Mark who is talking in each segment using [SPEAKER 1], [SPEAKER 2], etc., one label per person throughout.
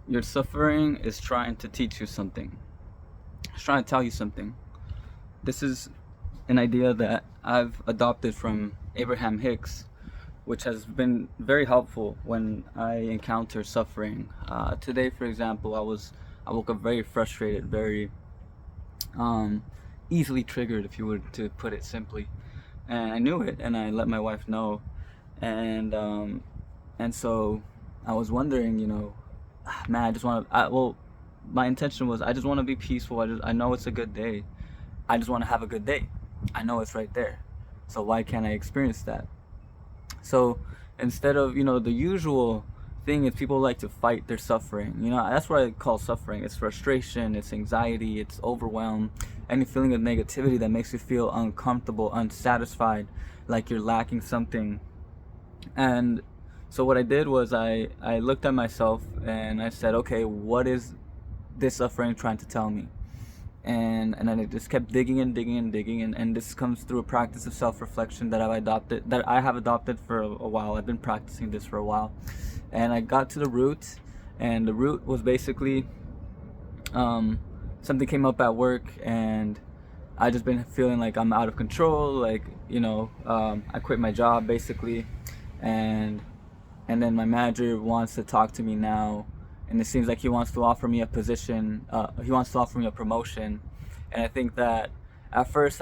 [SPEAKER 1] Your suffering is trying to teach you something. It's trying to tell you something. This is an idea that I've adopted from Abraham Hicks, which has been very helpful when I encounter suffering. Today, for example, I woke up very frustrated, very um, easily triggered, if you were to put it simply, and I knew it, and I let my wife know, and so I was wondering, man, I just want to. Well, my intention was I just want to be peaceful. I know it's a good day. I just want to have a good day. I know it's right there. So why can't I experience that? So instead of, the usual thing is people like to fight their suffering. That's what I call suffering. It's frustration, it's anxiety, it's overwhelm, any feeling of negativity that makes you feel uncomfortable, unsatisfied, like you're lacking something. And so what I did was I looked at myself and I said, okay, what is this suffering trying to tell me? And then it just kept digging and digging and digging, and this comes through a practice of self-reflection that I have adopted for a while. I've been practicing this for a while, and I got to the root, and the root was basically something came up at work, and I just been feeling like I'm out of control, like I quit my job basically, and then my manager wants to talk to me now, and it seems like he wants to offer me a position. He wants to offer me a promotion, and I think that at first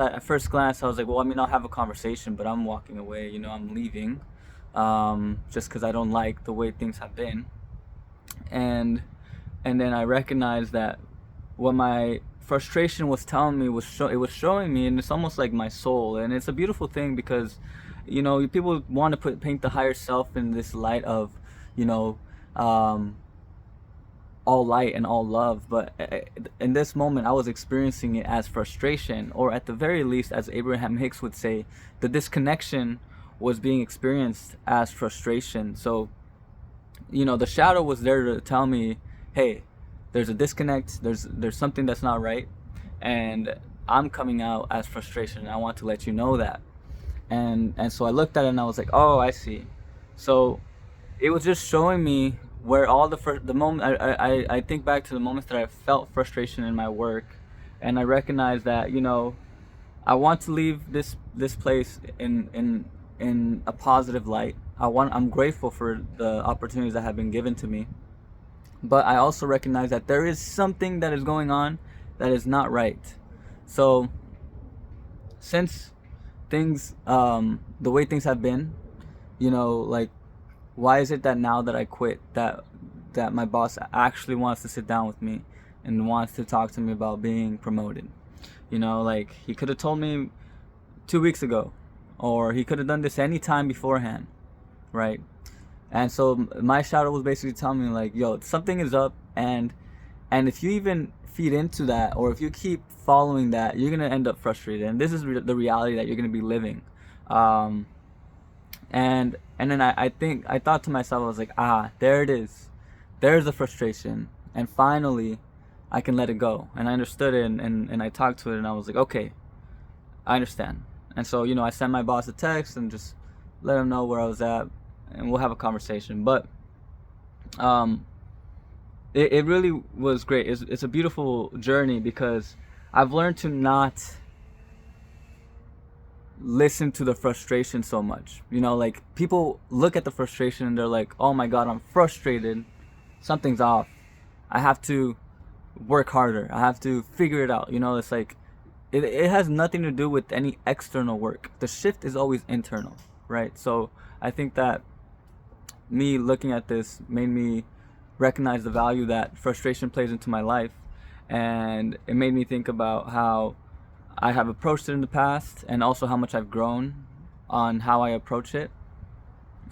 [SPEAKER 1] glance, I was like, well, I mean, I'll have a conversation, but I'm walking away. I'm leaving, just because I don't like the way things have been, and then I recognized that what my frustration was telling me it was showing me, and it's almost like my soul, and it's a beautiful thing because people want to paint the higher self in this light of you know um, all light and all love, but in this moment I was experiencing it as frustration, or at the very least, as Abraham Hicks would say, the disconnection was being experienced as frustration. So the shadow was there to tell me, hey, there's a disconnect, there's something that's not right, and I'm coming out as frustration, and I want to let you know that. And so I looked at it and I was like, oh, I see. So it was just showing me where all the moment I think back to the moments that I felt frustration in my work, and I recognized that I want to leave this place in a positive light. I'm grateful for the opportunities that have been given to me, but I also recognize that there is something that is going on that is not right. So since things the way things have been, like, why is it that now that I quit, that my boss actually wants to sit down with me and wants to talk to me about being promoted? Like, he could have told me 2 weeks ago, or he could have done this any time beforehand, right? And so my shadow was basically telling me, like, yo, something is up, and if you even feed into that, or if you keep following that, you're gonna end up frustrated, and this is the reality that you're gonna be living. um and then I think I thought to myself, I was like, there it is, there's the frustration, and finally I can let it go. And I understood it, and I talked to it, and I was like, okay, I understand. And so I sent my boss a text and just let him know where I was at, and we'll have a conversation. But um it really was great. It's a beautiful journey because I've learned to not listen to the frustration so much. Like, people look at the frustration and they're like, oh my God, I'm frustrated. Something's off. I have to work harder. I have to figure it out. It's like, it has nothing to do with any external work. The shift is always internal, right? So I think that me looking at this made me recognize the value that frustration plays into my life, and it made me think about how I have approached it in the past, and also how much I've grown on how I approach it.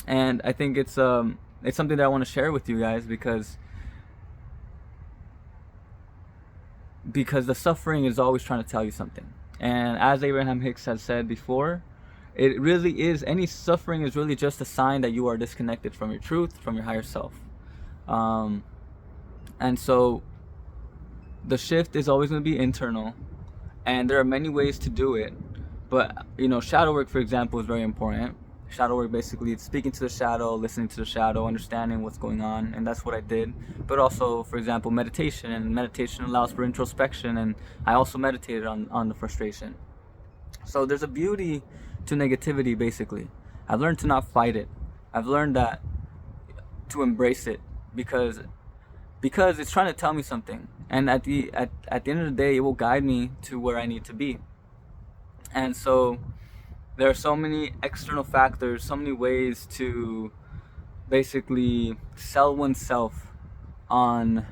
[SPEAKER 1] And I think it's something that I want to share with you guys, because the suffering is always trying to tell you something. And as Abraham Hicks has said before, it really is, any suffering is really just a sign that you are disconnected from your truth, from your higher self. um, and so the shift is always going to be internal, and there are many ways to do it. But shadow work, for example, is very important. Shadow work, basically speaking to the shadow, listening to the shadow, understanding what's going on, and that's what I did. But also, for example, meditation, and meditation allows for introspection, and I also meditated on the frustration. So there's a beauty to negativity, basically. I've learned to not fight it. I've learned that to embrace it, because it's trying to tell me something, and at the end of the day, it will guide me to where I need to be. And so there are so many external factors, so many ways to basically sell oneself on,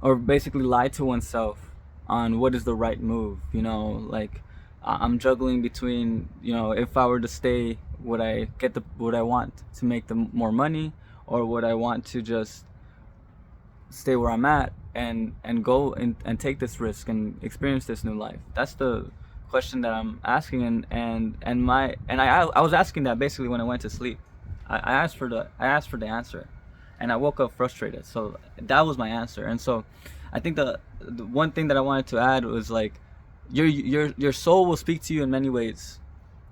[SPEAKER 1] or basically lie to oneself on what is the right move. Like, I'm juggling between, if I were to stay, would I get what I want to make the more money, or would I want to just stay where I'm at and go and take this risk and experience this new life? That's the question that I'm asking, and I was asking that basically when I went to sleep. I asked for the answer, and I woke up frustrated. So that was my answer. And so I think the one thing that I wanted to add was, like, your soul will speak to you in many ways.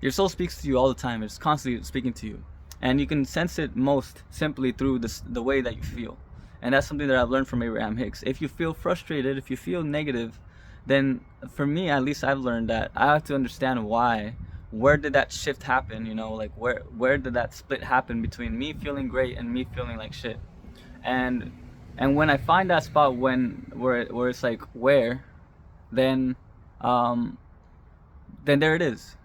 [SPEAKER 1] Your soul speaks to you all the time. It's constantly speaking to you, and you can sense it most simply through the way that you feel. And that's something that I've learned from Abraham Hicks. If you feel frustrated, if you feel negative, then for me, at least, I've learned that I have to understand why. Where did that shift happen? Like, where did that split happen between me feeling great and me feeling like shit? And when I find that spot, where it's like, where, then there it is.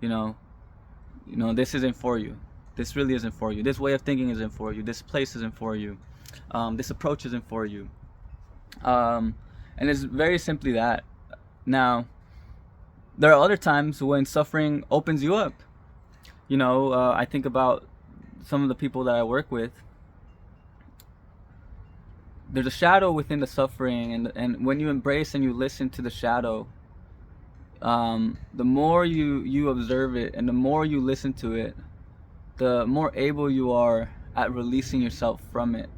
[SPEAKER 1] This isn't for you. This really isn't for you. This way of thinking isn't for you. This place isn't for you. This approach isn't for you. And it's very simply that. Now, there are other times when suffering opens you up. I think about some of the people that I work with. There's a shadow within the suffering, and when you embrace and you listen to the shadow, the more you observe it and the more you listen to it, the more able you are at releasing yourself from it,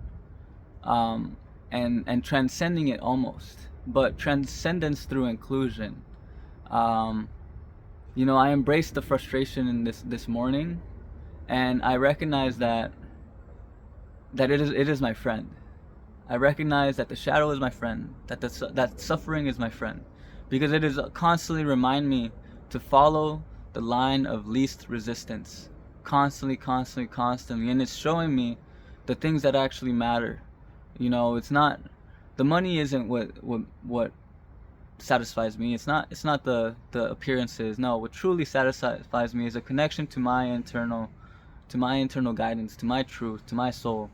[SPEAKER 1] and transcending it almost. But transcendence through inclusion. I embraced the frustration in this morning, and I recognize that it is my friend. I recognize that the shadow is my friend, that suffering is my friend, because it is constantly remind me to follow the line of least resistance, constantly, and it's showing me the things that actually matter. It's not, the money isn't what satisfies me. It's not the appearances. No, what truly satisfies me is a connection to my internal guidance, to my truth, to my soul.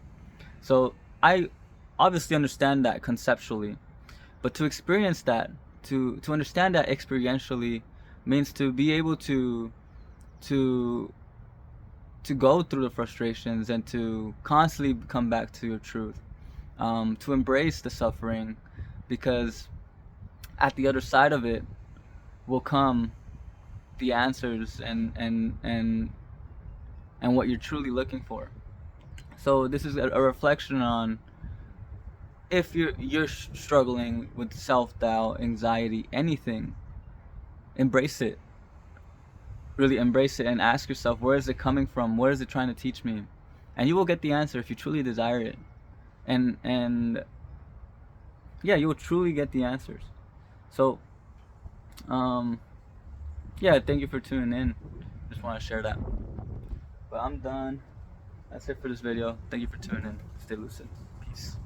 [SPEAKER 1] So I obviously understand that conceptually, but to experience that, to understand that experientially, means to be able to go through the frustrations and to constantly come back to your truth, to embrace the suffering, because at the other side of it will come the answers and what you're truly looking for. So this is a reflection on, if you're struggling with self-doubt, anxiety, anything, embrace it. Really embrace it and ask yourself, where is it coming from? Where is it trying to teach me? And you will get the answer if you truly desire it. And yeah, you will truly get the answers. So yeah, thank you for tuning in. Just want to share that. But I'm done. That's it for this video. Thank you for tuning in. Stay lucid. Peace.